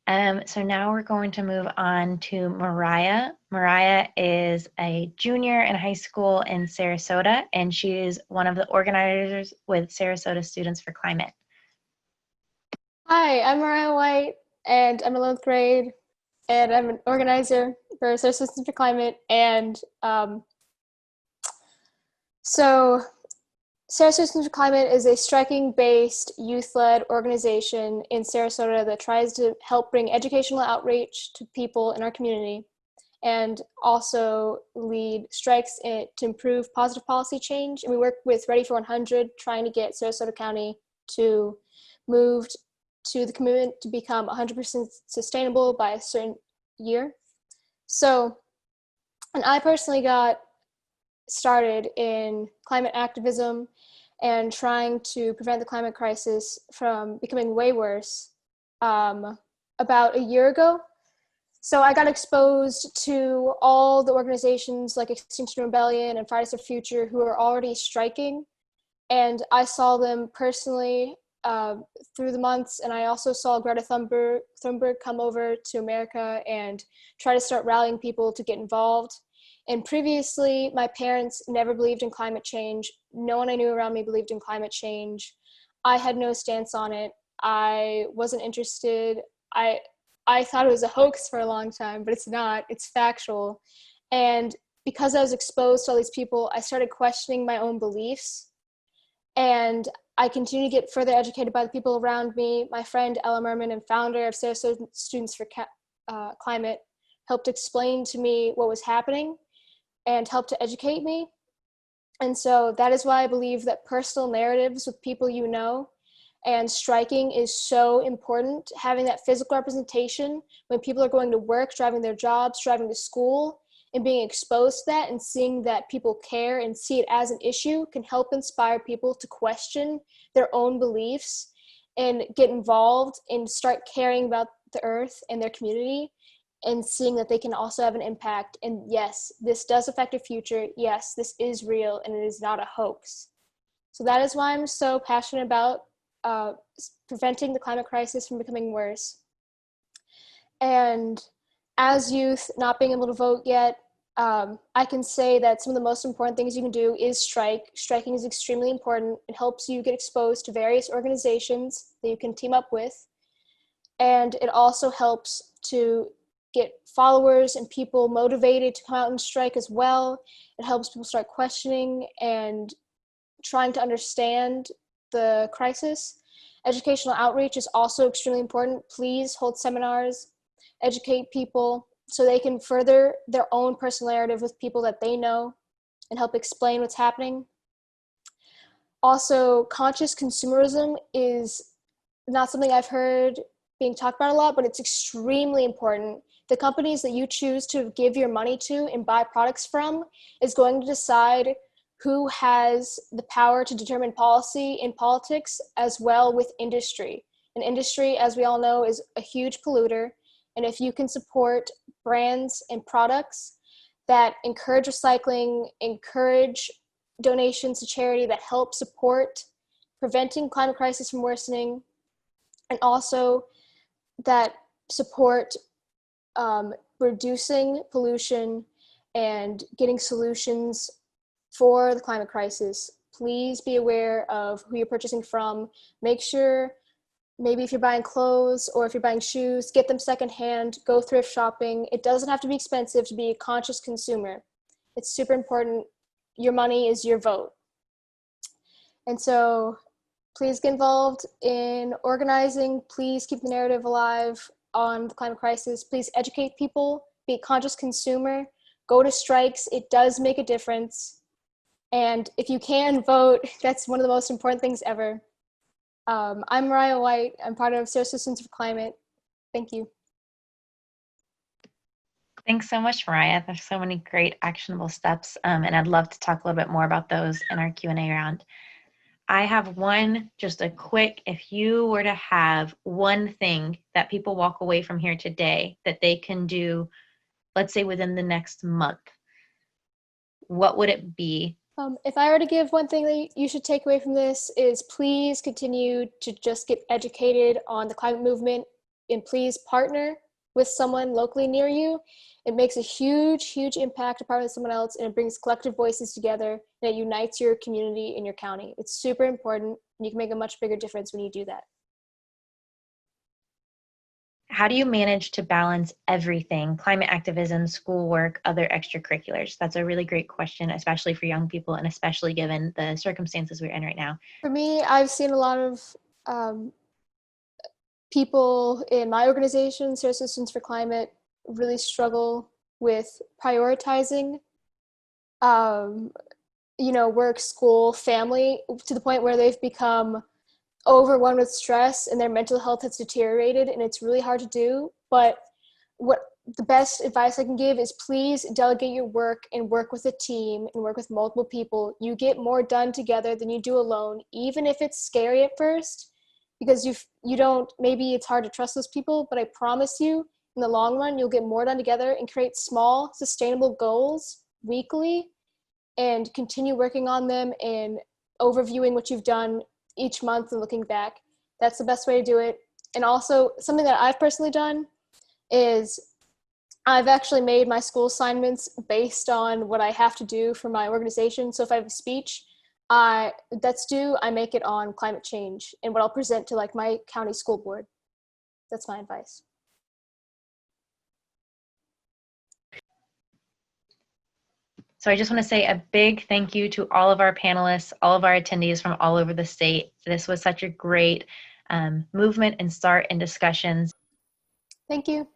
So now we're going to move on to Moriya. Moriya is a junior in high school in Sarasota, and she is one of the organizers with Sarasota Students for Climate. Hi, I'm Moriya White, and I'm in 11th grade, and I'm an organizer for Social Systems for Climate. And so, Sarah Systems for Climate is a striking-based, youth-led organization in Sarasota that tries to help bring educational outreach to people in our community, and also lead strikes to improve positive policy change. And we work with Ready for 100, trying to get Sarasota County to move to the commitment to become 100% sustainable by a certain year. So, and I personally got started in climate activism and trying to prevent the climate crisis from becoming way worse about a year ago. So I got exposed to all the organizations like Extinction Rebellion and Fridays for Future who are already striking, and I saw them personally through the months, and I also saw Greta Thunberg come over to America and try to start rallying people to get involved. And previously, my parents never believed in climate change. No one I knew around me believed in climate change. I had no stance on it. I wasn't interested. I thought it was a hoax for a long time, but it's not. It's factual. And because I was exposed to all these people, I started questioning my own beliefs. And I continue to get further educated by the people around me. My friend Ella Merman, and founder of Sarasota Students for Climate, helped explain to me what was happening and helped to educate me. And so that is why I believe that personal narratives with people you know and striking is so important. Having that physical representation when people are going to work, driving their jobs, driving to school, and being exposed to that and seeing that people care and see it as an issue can help inspire people to question their own beliefs and get involved and start caring about the earth and their community and seeing that they can also have an impact. And yes, this does affect our future. Yes, this is real and it is not a hoax. So that is why I'm so passionate about preventing the climate crisis from becoming worse. And as youth, not being able to vote yet, I can say that some of the most important things you can do is strike. Striking is extremely important. It helps you get exposed to various organizations that you can team up with. And it also helps to get followers and people motivated to come out and strike as well. It helps people start questioning and trying to understand the crisis. Educational outreach is also extremely important. Please hold seminars, educate people so they can further their own personal narrative with people that they know and help explain what's happening. Also, conscious consumerism is not something I've heard being talked about a lot, but it's extremely important. The companies that you choose to give your money to and buy products from is going to decide who has the power to determine policy in politics as well with industry. And industry, as we all know, is a huge polluter. And if you can support brands and products that encourage recycling, encourage donations to charity that help support preventing climate crisis from worsening, and also that support reducing pollution and getting solutions for the climate crisis, please be aware of who you're purchasing from. Make sure, maybe if you're buying clothes or if you're buying shoes, get them secondhand, go thrift shopping. It doesn't have to be expensive to be a conscious consumer. It's super important. Your money is your vote. And so please get involved in organizing. Please keep the narrative alive on the climate crisis. Please educate people, be a conscious consumer, go to strikes. It does make a difference. And if you can vote, that's one of the most important things ever. I'm Moriya White. I'm part of Sarasota Students for Climate. Thank you. Thanks so much, Moriya. There's so many great actionable steps, and I'd love to talk a little bit more about those in our Q&A round. I have one, just a quick, if you were to have one thing that people walk away from here today that they can do, let's say within the next month, what would it be? If I were to give one thing that you should take away from this is please continue to just get educated on the climate movement. and please partner with someone locally near you. It makes a huge, huge impact to partner with someone else, and it brings collective voices together, and it unites your community and your county. It's super important, and you can make a much bigger difference when you do that. How do you manage to balance everything, climate activism, schoolwork, other extracurriculars? That's a really great question, especially for young people and especially given the circumstances we're in right now. For me, I've seen a lot of um, people in my organization, Sarah Citizens for Climate, really struggle with prioritizing, um, work, school, family, to the point where they've become overwhelmed with stress and their mental health has deteriorated, and it's really hard to do. But what the best advice I can give is please delegate your work and work with a team and work with multiple people. You get more done together than you do alone, even if it's scary at first, because you don't, maybe it's hard to trust those people, but I promise you in the long run you'll get more done together, and create small sustainable goals weekly and continue working on them and overviewing what you've done each month and looking back. That's the best way to do it. And also, something that I've personally done is I've actually made my school assignments based on what I have to do for my organization. So if I have a speech that's due, I make it on climate change and what I'll present to like my county school board. That's my advice. So I just want to say a big thank you to all of our panelists, all of our attendees from all over the state. This was such a great movement and start in discussions. Thank you.